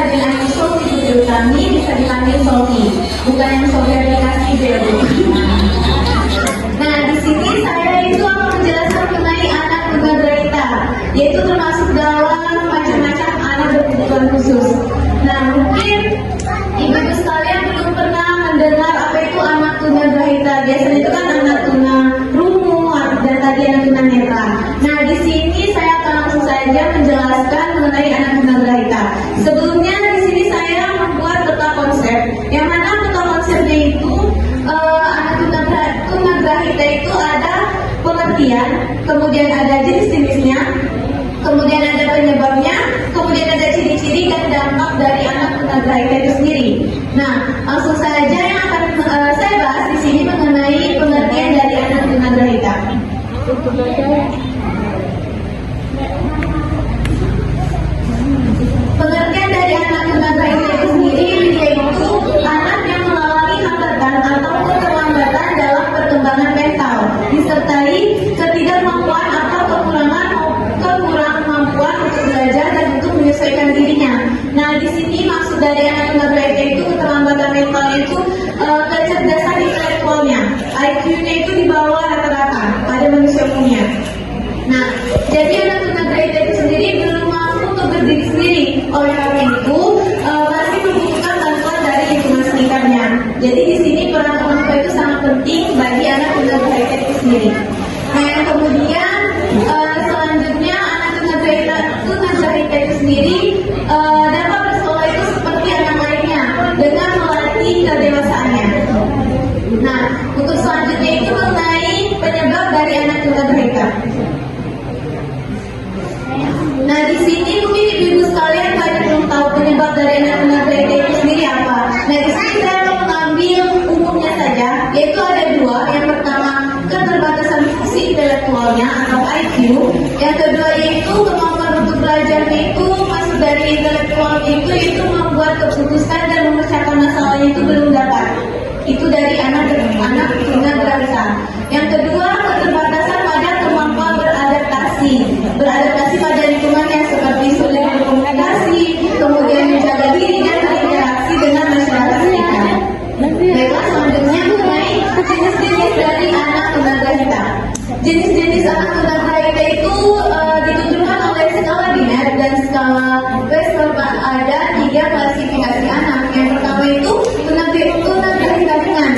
dengan Sofi video kami bisa dipanggil Sofi, bukan yang Sofi aplikasi video. Nah, di sini saya itu akan menjelaskan mengenai anak tunagrahita, yaitu termasuk dalam macam-macam anak berkebutuhan khusus. Nah, mungkin ibu-ibu sekalian belum pernah mendengar apa itu anak tunagrahita. Biasanya itu kan anak tunarungu dan tadi anak tunanetra. Nah, di sini saya akan langsung saja menjelaskan mengenai anak tunagrahita. Sebelumnya di sini saya membuat peta konsep, yang mana peta konsepnya itu anak tunagrahita itu ada pengertian, kemudian ada jenis-jenisnya, kemudian ada penyebabnya, kemudian ada ciri-ciri dan dampak dari anak tunagrahita itu sendiri. Nah, langsung saja yang akan saya bahas di sini mengenai pengertian dari anak tunagrahita. Pengertian dari anak tunagrahita itu sendiri yaitu anak yang mengalami hambatan atau keterlambatan dalam perkembangan mental, disertai ketidakmampuan atau kekurangan mampuan untuk belajar dan untuk menyesuaikan dirinya. Nah, di sini maksud dari anak tunagrahita itu keterlambatan mental itu kecerdasan intelektualnya, IQ-nya itu di bawah rata-rata pada manusia umumnya. Nah, jadi anak tunagrahita itu sendiri belum mampu untuk berdiri sendiri. Oleh karena itu, masih membutuhkan bantuan dari lingkungan sekitarnya. Jadi di sini peran orang tua itu sangat penting bagi anak tunagrahita itu sendiri. Nah, yang kemudian selanjutnya anak tunagrahita itu sendiri dapat bersekolah itu seperti anak lainnya dengan melatih kedewasaannya. Nah, untuk selanjutnya itu mengenai penyebab dari anak tunagrahita. Nah, di sini mungkin ibu-ibu sekalian banyak belum tahu penyebab dari anak tunagrahita itu sendiri apa. Nah, di sini saya mau mengambil umumnya saja, yaitu ada dua. Yang pertama, keterbatasan fungsi intelektualnya atau IQ. Yang kedua yaitu kemampuan untuk belajarnya itu masuk dari intelektualnya itu yaitu membuat keputusan dan memecahkan masalahnya itu belum dapat. Itu dari anak tunagrahita. Yang kedua, keterbatasan pada kemampuan beradaptasi pada lingkungannya seperti sulit berkomunikasi, kemudian menjaga diri dan berinteraksi dengan masyarakat sekitar. Baiklah, selanjutnya mengenai jenis-jenis dari anak tunagrahita. Jenis-jenis anak tunagrahita itu ditentukan oleh skala Binet dan skala Westerplatte. Ada 3 klasifikasi anak. Yang pertama itu tunagrahita ringan.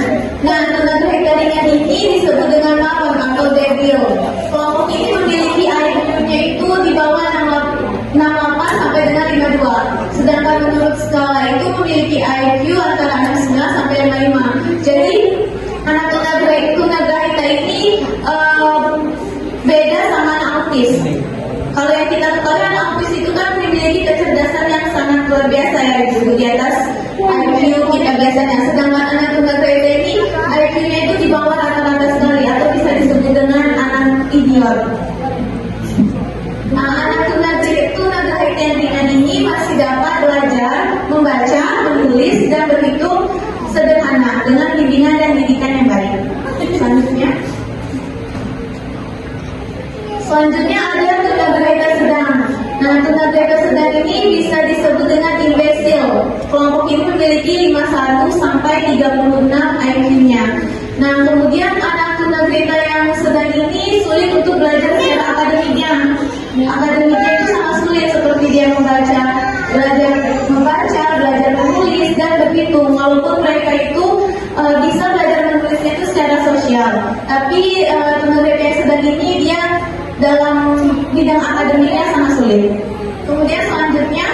Nah, tunagrahita ringan ini disebut dengan maron atau debil. Kelompok ini memiliki IQ-nya itu di bawah 68 sampai dengan 52. Sedangkan menurut skala itu memiliki IQ antara 69 sampai 55. Jadi anak tunagrahita ini beda sama anak autis. Kalau yang kita ketahui anak autis itu kan memiliki kecerdasan yang sangat luar biasa ya ibu, di atas IQ kita biasanya. Sedangkan anak tunagrahita ini IQ-nya itu di bawah rata-rata sekali atau bisa disebut dengan anak idiot. Nah, anak tunagrahita yang ringan ini masih dapat belajar, membaca, menulis, dan berhitung sederhana dengan bimbingan dan didikan yang baik. Selanjutnya ada tunagrahita sedang. Nah, tunagrahita sedang ini bisa disebut dengan imbesil. Kelompok ini memiliki 51 sampai 36 IQ-nya. Nah, kemudian anak tunagrahita yang sedang ini sulit untuk belajar secara akademiknya. Akademiknya itu sangat sulit, seperti dia belajar menulis dan berhitung. Walaupun mereka itu bisa belajar menulisnya itu secara sosial, tapi tunagrahita yang sedang ini dia dalam bidang akademiknya sangat sulit. Kemudian selanjutnya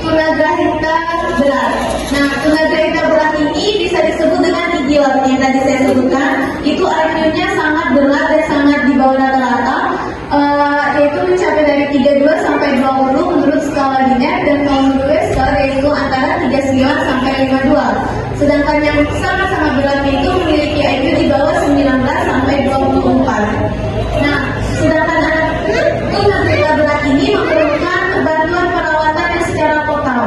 tunagrahita berat. Nah, tunagrahita berat ini bisa disebut dengan idiot yang tadi saya sebutkan. Itu IQ-nya sangat berat dan sangat di bawah rata-rata, yaitu mencapai dari 32 sampai 20 menurut skala Binet, dan kalau menurut skala yaitu antara 39 sampai 52. Sedangkan yang sangat-sangat berat itu memiliki IQ di bawah 19 sampai 24. Nah, sedangkan anak tunagrahita berat ini memerlukan bantuan perawatan yang secara total,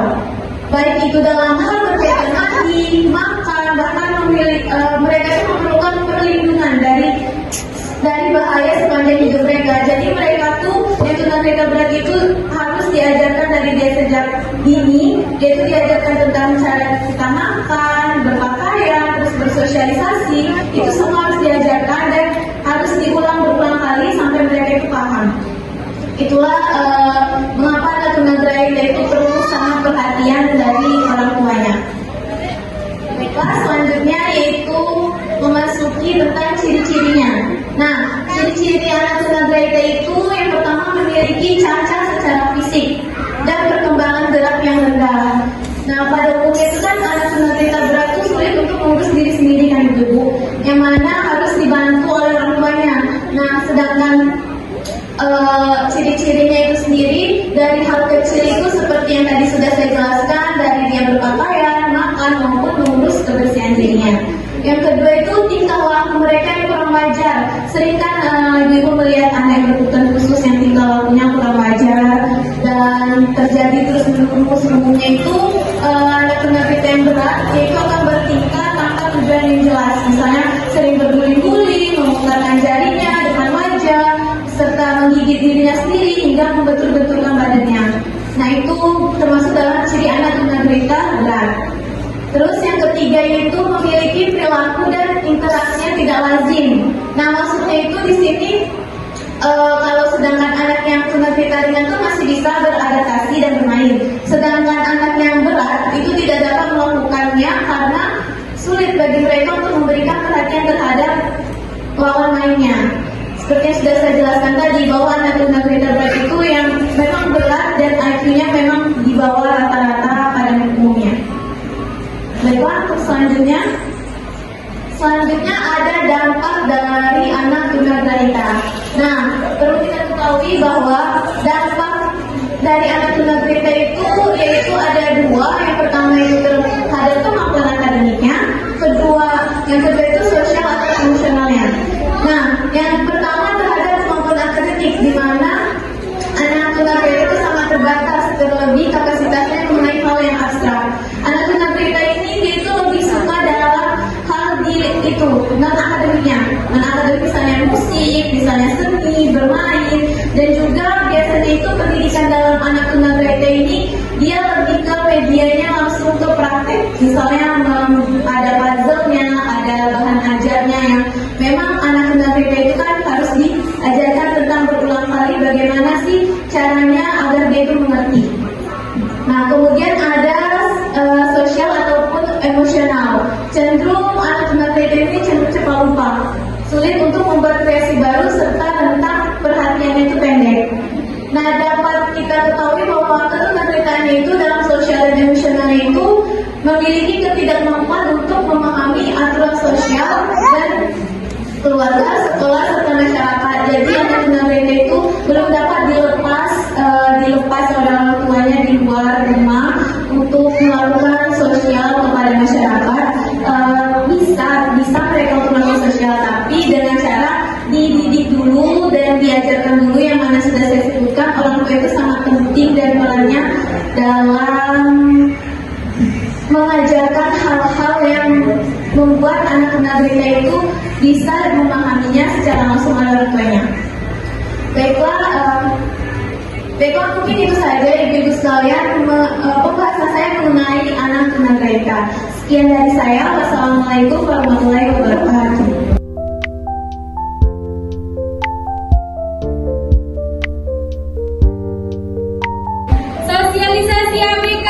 baik itu dalam hal berkaitan mandi, makan, bahkan mereka itu memerlukan perlindungan dari bahaya sepanjang hidup mereka. Jadi mereka tuh yang tunagrita berat itu harus diajarkan dari dia sejak dini. Dia itu diajarkan tentang cara kita makan, berpakaian, terus bersosialisasi. Itu semua harus diajarkan dan harus diulang berulang kali sampai mereka itu paham. Itulah mengapa anak tunagrita itu perlu sangat perhatian dari orang tuanya. Baiklah, selanjutnya yaitu memasuki tentang ciri-cirinya. Nah, ciri-ciri anak tunagrita itu yang pertama memiliki cacat secara fisik dan perkembangan gerak yang rendah. Nah, pada umumnya itu kan anak tunagrita berat itu sulit untuk mengurus diri sendiri kan itu Bu, yang mana harus dibantu oleh orang tuanya. Nah, sedangkan ciri-cirinya itu sendiri dari hal kecil itu seperti yang tadi sudah saya jelaskan, dari dia berpakaian, makan maupun mengurus kebersihan dirinya. Yang kedua itu tingkah laku mereka yang kurang wajar. Sering kan ibu-ibu melihat anak yang berkebutuhan khusus yang tingkah lakunya kurang wajar dan terjadi terus menerus. Umumnya itu anak tunagrita yang berat yaitu akan bertingkah tanpa tujuan yang jelas. Misalnya sering berguling-guling, memutarkan jarinya depan wajah, serta menggigit dirinya sendiri hingga membentur-benturkan badannya. Nah, itu termasuk dalam ciri anak tunagrita berat. Terus yang ketiga yaitu memiliki perilaku dan interaksinya tidak lazim. Nah, maksudnya itu di sini kalau sedangkan anak yang tunagrita ringan itu masih bisa beradaptasi dan bermain. Sedangkan anak yang berat itu tidak dapat melakukannya karena sulit bagi mereka untuk memberikan perhatian terhadap lawan mainnya. Seperti yang sudah saya jelaskan tadi bahwa anak tunagrita berat itu yang memang berat dan IQ-nya memang di bawah rata-rata pada umumnya. Baiklah, untuk selanjutnya ada dampak dari anak tunagrita. Nah, perlu kita ketahui bahwa dampak dari anak tunagrita itu yaitu ada dua. Yang pertama itu terhadap kemampuan akademiknya, yang kedua itu sosial atau emosionalnya. Nah, yang pertama terhadap kemampuan akademik, di mana anak tunagrita itu sangat terbatas, terlebih kapasitasnya mengenai hal yang abstrak. Anak tunagrita ini dia itu lebih suka dalam hal itu non akademiknya, misalnya musik, misalnya seni, bermain, dan juga biasanya itu pendidikan dalam anak tunagrita ini dia lebih ke medianya langsung ke praktek. Misalnya ada puzzle-nya, ada bahan ajarnya yang memang anak tunagrita itu kan harus diajarkan tentang berulang kali bagaimana sih caranya agar dia itu mengerti. Nah, kemudian ada sosial ataupun emosional. Cenderung anak tunagrita ini cenderung cepat lupa, sulit untuk membuat kreasi baru serta rentang perhatiannya itu pendek. Nah, dapat kita ketahui bahwa ketunagritaannya itu dalam sosial dan emosionalnya itu memiliki ketidakmampuan untuk memahami aturan sosial dan keluarga, sekolah, serta masyarakat. Jadi anak tunagrita itu belum dapat dilepas oleh orang tuanya di luar rumah untuk melakukan sosial kepada masyarakat. Bisa mereka untuk melakukan sosial, tapi dengan cara dididik dulu dan diajarkan dulu, yang mana sudah saya sebutkan orang tua itu sangat penting dan perannya dalam mengajarkan hal-hal yang membuat anak tunagrita itu bisa memahaminya secara langsung oleh orang tuanya. Baiklah, mungkin itu saja ibu-ibu sekalian pembahasan saya mengenai anak tunagrita. Sekian dari saya. Wassalamualaikum warahmatullahi wabarakatuh. Sosialisasi ABK.